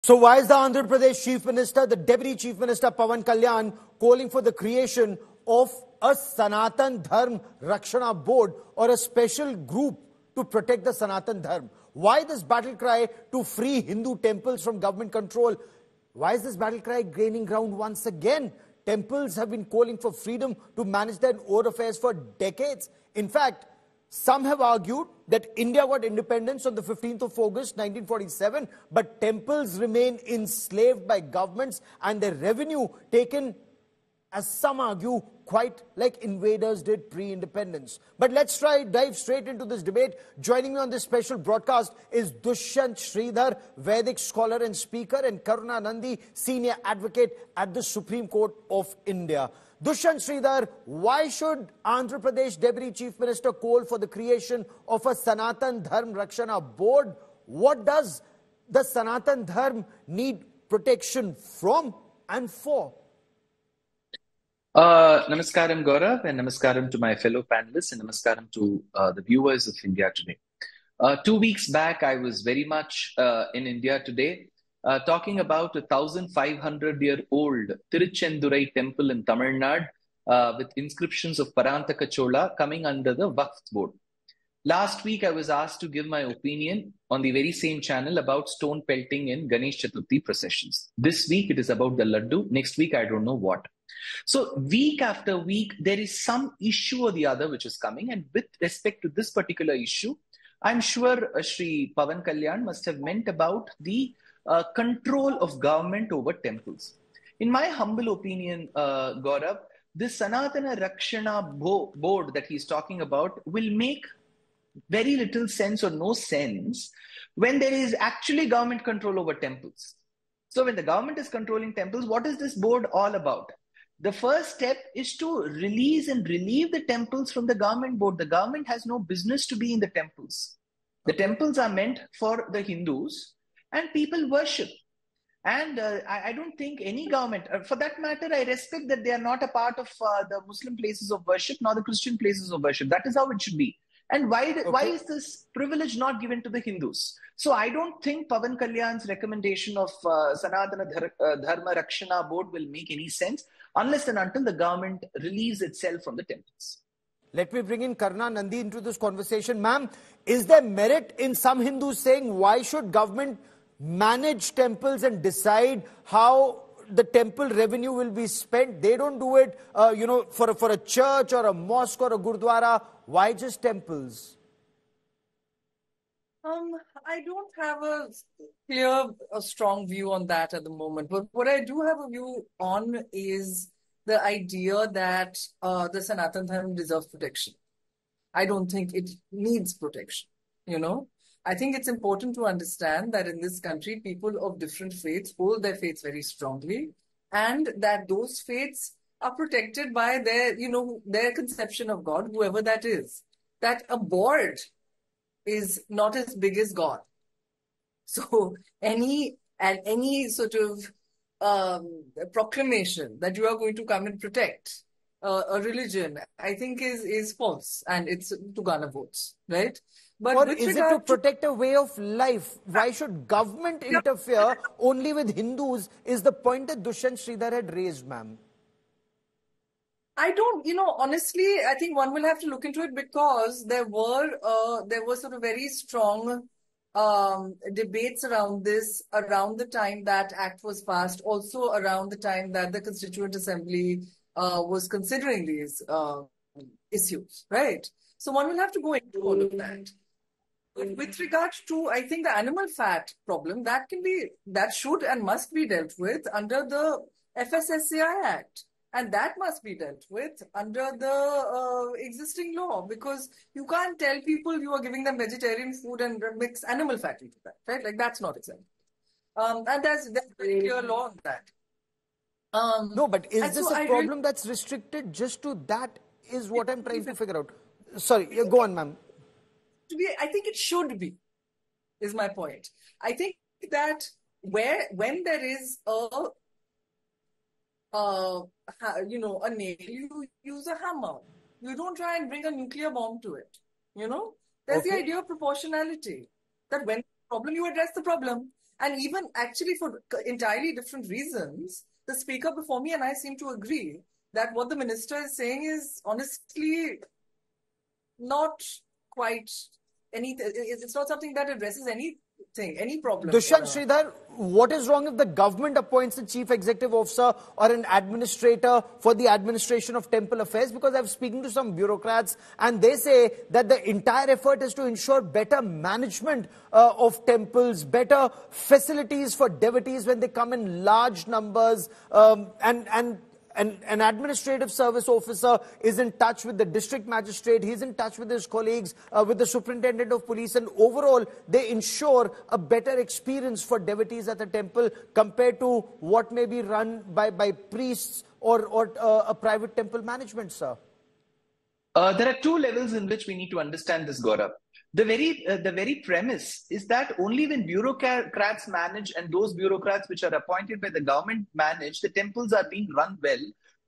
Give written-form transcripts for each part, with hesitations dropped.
So why is the Andhra Pradesh Chief Minister, the Deputy Chief Minister Pawan Kalyan, calling for the creation of a Sanatan Dharm Rakshana Board or a special group to protect the Sanatan Dharm? Why this battle cry to free Hindu temples from government control? Why is this battle cry gaining ground once again? Temples have been calling for freedom to manage their own affairs for decades. In fact, some have argued that India got independence on the 15th of August 1947, but temples remain enslaved by governments and their revenue taken, as some argue, quite like invaders did pre-independence. But let's dive straight into this debate. Joining me on this special broadcast is Dushyant Sridhar, Vedic scholar and speaker, and Karuna Nandi, senior advocate at the Supreme Court of India. Dushyant Sridhar, why should Andhra Pradesh Deputy Chief Minister call for the creation of a Sanatan Dharm Rakshana Board? What does the Sanatan Dharm need protection from and for? Namaskaram, Gaurav, and namaskaram to my fellow panelists, and namaskaram to the viewers of India Today. 2 weeks back, I was very much in India Today, talking about a 1,500-year-old Tiruchendurai temple in Tamil Nadu with inscriptions of Parantaka Chola coming under the Govt board. Last week, I was asked to give my opinion on the very same channel about stone pelting in Ganesh Chaturthi processions. This week, it is about the laddu. Next week, I don't know what. So week after week, there is some issue or the other which is coming. And with respect to this particular issue, I'm sure Shri Pawan Kalyan must have meant about the control of government over temples. In my humble opinion, Gaurav, this Sanatana Rakshana board that he's talking about will make very little sense or no sense when there is actually government control over temples. So when the government is controlling temples, what is this board all about? The first step is to release and relieve the temples from the government board. The government has no business to be in the temples. The temples are meant for the Hindus and people worship. And I don't think any government, for that matter, I respect that they are not a part of the Muslim places of worship nor the Christian places of worship. That is how it should be. And why is this privilege not given to the Hindus? So I don't think Pawan Kalyan's recommendation of Sanatana Dharma Rakshana Board will make any sense unless and until the government relieves itself from the temples. Let me bring in Karuna Nandi into this conversation. Ma'am, is there merit in some Hindus saying why should government manage temples and decide how the temple revenue will be spent? They don't do it, for a church or a mosque or a gurdwara. Why just temples? I don't have a strong view on that at the moment. But what I do have a view on is the idea that the Sanatan Dharma deserves protection. I don't think it needs protection, I think it's important to understand that in this country, people of different faiths hold their faiths very strongly, and that those faiths are protected by their conception of God, whoever that is. That a board is not as big as God. So any sort of proclamation that you are going to come and protect a religion, I think is false, and it's to garner votes, right? But or is it to protect a way of life? Why should government interfere only with Hindus is the point that Dushyant Sridhar had raised, ma'am. I don't, honestly, I think one will have to look into it because there were sort of very strong debates around this around the time that Act was passed, also around the time that the Constituent Assembly was considering these issues, right? So one will have to go into all of that. But with regard to, I think, the animal fat problem, that should and must be dealt with under the FSSAI Act. And that must be dealt with under the existing law, because you can't tell people you are giving them vegetarian food and mix animal fat into that, right? Like, that's not acceptable. And there's very clear law on that. No, but is this a problem that's restricted just to that is what I'm trying to figure out. Sorry, go on, ma'am. I think it should be, is my point. I think that when there is a nail, you use a hammer. You don't try and bring a nuclear bomb to it. There's the idea of proportionality. That when problem, you address the problem. And even actually for entirely different reasons, the speaker before me and I seem to agree that what the minister is saying is honestly not quite anything. It's not something that addresses anything, any problem. Dushyant Sridhar, what is wrong if the government appoints a chief executive officer or an administrator for the administration of temple affairs? Because I've spoken to some bureaucrats and they say that the entire effort is to ensure better management of temples, better facilities for devotees when they come in large numbers, and an administrative service officer is in touch with the district magistrate, he's in touch with his colleagues, with the superintendent of police, and overall they ensure a better experience for devotees at the temple compared to what may be run by priests or a private temple management, sir. There are two levels in which we need to understand this, Gaurav. The very premise is that only when bureaucrats manage and those bureaucrats which are appointed by the government manage, the temples are being run well,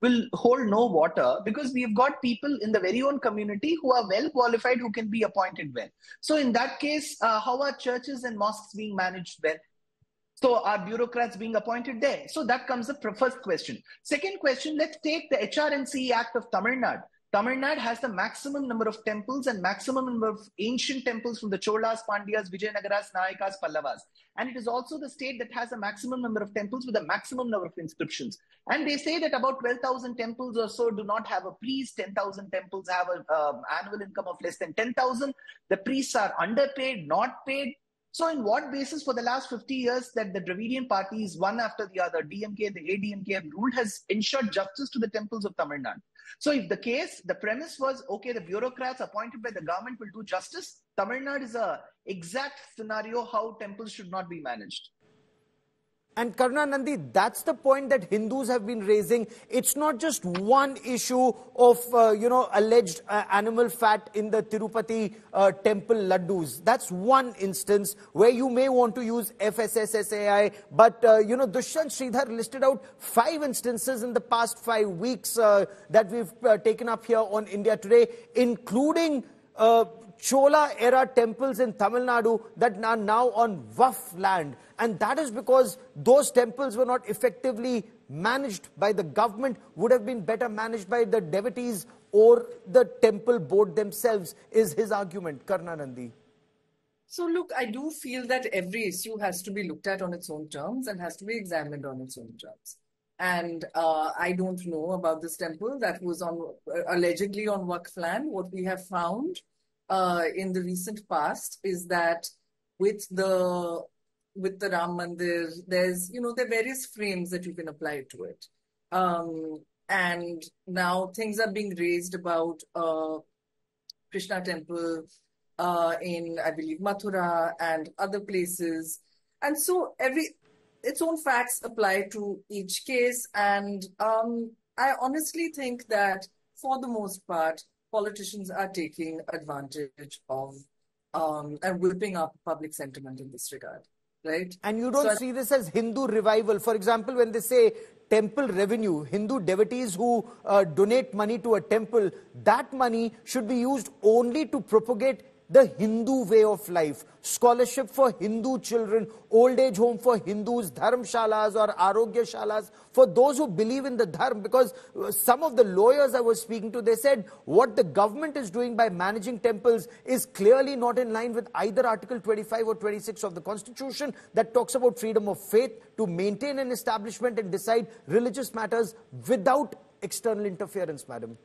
will hold no water, because we've got people in the very own community who are well qualified, who can be appointed well. So in that case, how are churches and mosques being managed well? So are bureaucrats being appointed there? So that comes the first question. Second question, let's take the HRNC Act of Tamil Nadu. Tamil Nadu has the maximum number of temples and maximum number of ancient temples from the Cholas, Pandyas, Vijayanagaras, Nayakas, Pallavas. And it is also the state that has the maximum number of temples with the maximum number of inscriptions. And they say that about 12,000 temples or so do not have a priest. 10,000 temples have an annual income of less than 10,000. The priests are underpaid, not paid. So in what basis for the last 50 years that the Dravidian parties, one after the other, DMK and the ADMK have ruled, has ensured justice to the temples of Tamil Nadu? So if the case, the premise was, okay, the bureaucrats appointed by the government will do justice, Tamil Nadu is an exact scenario how temples should not be managed. And Karunanandi, that's the point that Hindus have been raising. It's not just one issue of, alleged animal fat in the Tirupati temple laddus. That's one instance where you may want to use FSSSAI. But, Dushyant Sridhar listed out 5 instances in the past 5 weeks that we've taken up here on India Today, including Chola-era temples in Tamil Nadu that are now on Waqf land. And that is because those temples were not effectively managed by the government, would have been better managed by the devotees or the temple board themselves, is his argument. Karunanandi. So look, I do feel that every issue has to be looked at on its own terms and has to be examined on its own terms. And I don't know about this temple that was allegedly on Waqf land. What we have found in the recent past is that with the Ram Mandir, there's, there are various frames that you can apply to it. And now things are being raised about Krishna temple in, I believe, Mathura and other places. And so its own facts apply to each case. And I honestly think that for the most part, politicians are taking advantage of and whipping up public sentiment in this regard, right? And you don't see this as Hindu revival. For example, when they say temple revenue, Hindu devotees who donate money to a temple, that money should be used only to propagate the Hindu way of life. Scholarship for Hindu children, old age home for Hindus, dharmshalas or arogyashalas for those who believe in the dharm. Because some of the lawyers I was speaking to, they said what the government is doing by managing temples is clearly not in line with either Article 25 or 26 of the Constitution that talks about freedom of faith to maintain an establishment and decide religious matters without external interference, madam.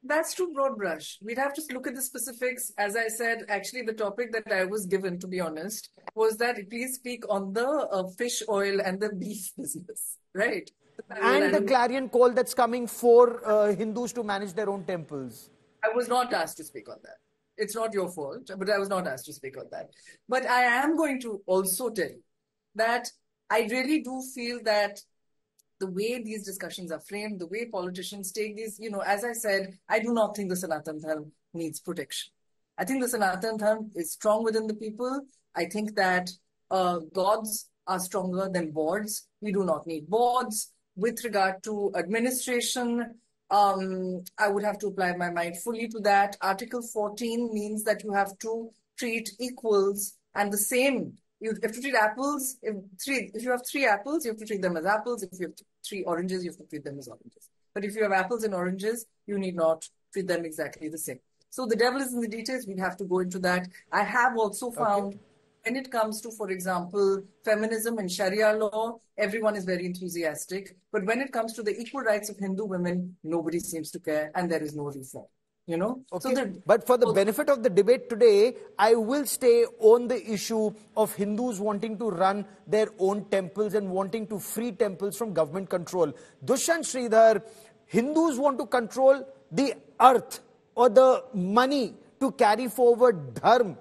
That's too broad brush. We'd have to look at the specifics. As I said, actually, the topic that I was given, to be honest, was that please speak on the fish oil and the beef business, right? And the clarion call that's coming for Hindus to manage their own temples. I was not asked to speak on that. It's not your fault, but I was not asked to speak on that. But I am going to also tell you that I really do feel that the way these discussions are framed, the way politicians take these, as I said, I do not think the Sanatan Dharma needs protection. I think the Sanatan Dharma is strong within the people. I think that gods are stronger than boards. We do not need boards. With regard to administration, I would have to apply my mind fully to that. Article 14 means that you have to treat equals and the same You have to treat apples, if you have 3 apples, you have to treat them as apples. If you have 3 oranges, you have to treat them as oranges. But if you have apples and oranges, you need not treat them exactly the same. So the devil is in the details. We'd have to go into that. I have also found when it comes to, for example, feminism and Sharia law, everyone is very enthusiastic. But when it comes to the equal rights of Hindu women, nobody seems to care, and there is no reform. Okay. But for the benefit of the debate today, I will stay on the issue of Hindus wanting to run their own temples and wanting to free temples from government control. Dushyant Sridhar, Hindus want to control the earth or the money to carry forward dharma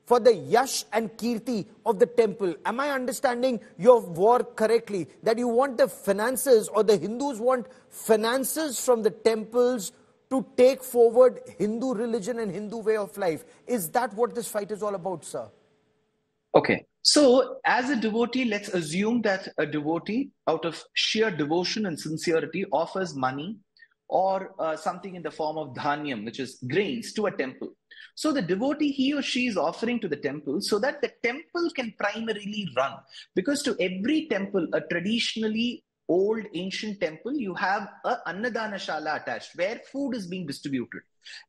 for the yash and kirti of the temple. Am I understanding your work correctly? That you want the finances, or the Hindus want finances from the temples to take forward Hindu religion and Hindu way of life? Is that what this fight is all about, sir? Okay. So as a devotee, let's assume that a devotee, out of sheer devotion and sincerity, offers money or something in the form of dhanyam, which is grains, to a temple. So the devotee, he or she is offering to the temple so that the temple can primarily run. Because to every temple, a traditionally old ancient temple, you have a annadana shala attached where food is being distributed,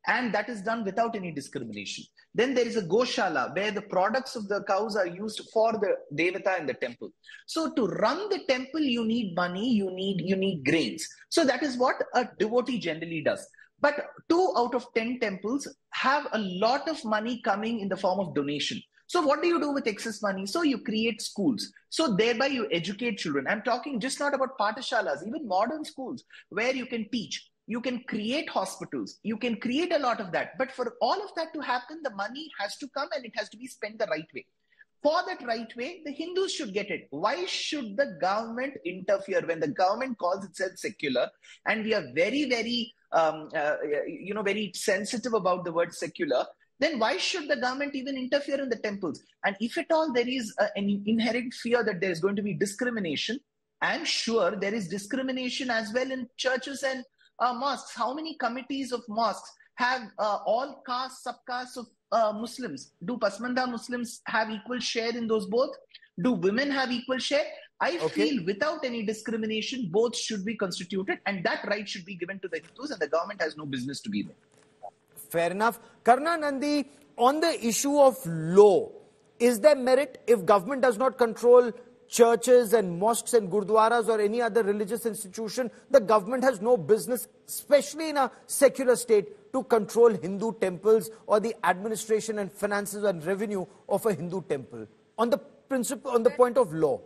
and that is done without any discrimination. Then there is a goshala where the products of the cows are used for the devata in the temple. So to run the temple, you need money, you need grains. So that is what a devotee generally does. But 2 out of 10 temples have a lot of money coming in the form of donation. So what do you do with excess money? So you create schools. So thereby you educate children. I'm talking just not about pathashalas, even modern schools where you can teach. You can create hospitals. You can create a lot of that. But for all of that to happen, the money has to come and it has to be spent the right way. For that right way, the Hindus should get it. Why should the government interfere when the government calls itself secular? And we are very, very, very sensitive about the word secular. Then why should the government even interfere in the temples? And if at all there is an inherent fear that there is going to be discrimination, I'm sure there is discrimination as well in churches and mosques. How many committees of mosques have all castes, subcastes of Muslims? Do Pasmanda Muslims have equal share in those both? Do women have equal share? I feel without any discrimination, both should be constituted, and that right should be given to the Hindus, and the government has no business to be there. Fair enough. Karna Nandi, on the issue of law, is there merit if government does not control churches and mosques and gurdwaras or any other religious institution? The government has no business, especially in a secular state, to control Hindu temples or the administration and finances and revenue of a Hindu temple. On the principle, on the point of law.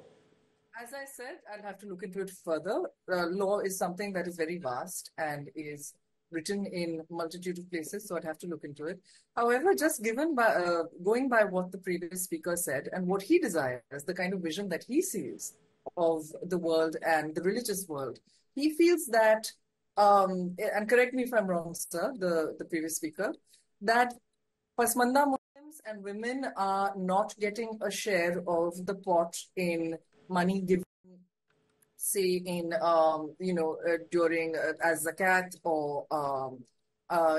As I said, I'll have to look into it further. Law is something that is very vast and is written in a multitude of places, so I'd have to look into it. However, just going by what the previous speaker said and what he desires, the kind of vision that he sees of the world and the religious world, he feels that, and correct me if I'm wrong, sir, the previous speaker, that Pasmanda Muslims and women are not getting a share of the pot in money given, say in during as zakat or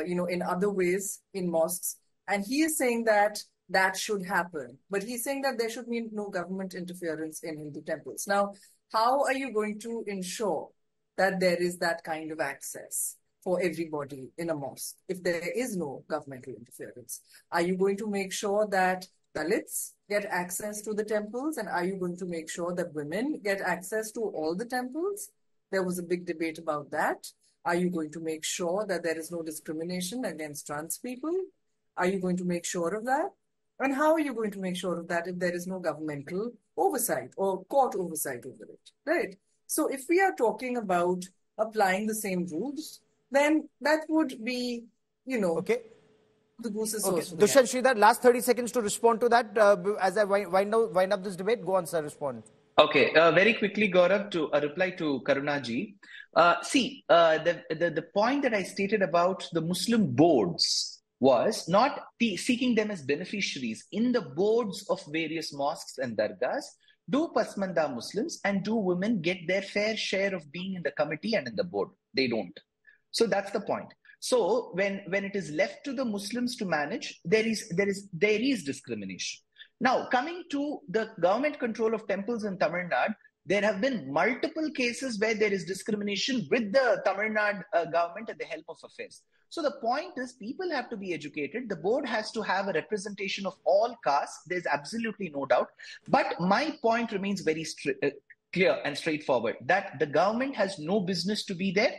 in other ways in mosques, and he is saying that that should happen, but he's saying that there should be no government interference in Hindu temples. Now, how are you going to ensure that there is that kind of access for everybody in a mosque if there is no governmental interference? Are you going to make sure that Dalits get access to the temples, and are you going to make sure that women get access to all the temples? There was a big debate about that. Are you going to make sure that there is no discrimination against trans people? Are you going to make sure of that? And how are you going to make sure of that if there is no governmental oversight or court oversight over it, right? So if we are talking about applying the same rules, then that would be, the goose is source. Dushyant Sridhar, last 30 seconds to respond to that as I wind up this debate. Go on, sir, respond. Okay, very quickly, Gaurav, to reply to Karunaji. The point that I stated about the Muslim boards was not seeking them as beneficiaries. In the boards of various mosques and dargahs, do Pasmanda Muslims and do women get their fair share of being in the committee and in the board? They don't. So that's the point. So when it is left to the Muslims to manage, there is discrimination. Now, coming to the government control of temples in Tamil Nadu, there have been multiple cases where there is discrimination with the Tamil Nadu government at the help of affairs. So the point is, people have to be educated. The board has to have a representation of all castes. There's absolutely no doubt. But my point remains very clear and straightforward, that the government has no business to be there,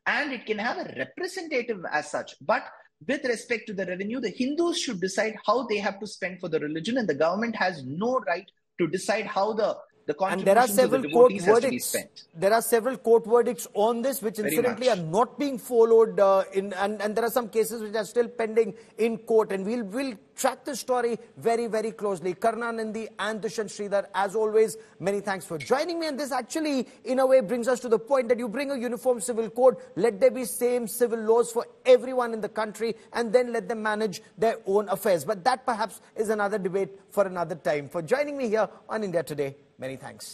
and it can have a representative as such. But with respect to the revenue, the Hindus should decide how they have to spend for the religion, and the government has no right to decide how the contributions of the devotees has to be spent. There are several court verdicts on this, which incidentally are not being followed, and there are some cases which are still pending in court, and we'll track the story very, very closely. Karnanandi and Dushyant Sridhar, as always, many thanks for joining me. And this actually, in a way, brings us to the point that you bring a uniform civil code, let there be same civil laws for everyone in the country, and then let them manage their own affairs. But that perhaps is another debate for another time. For joining me here on India Today, many thanks.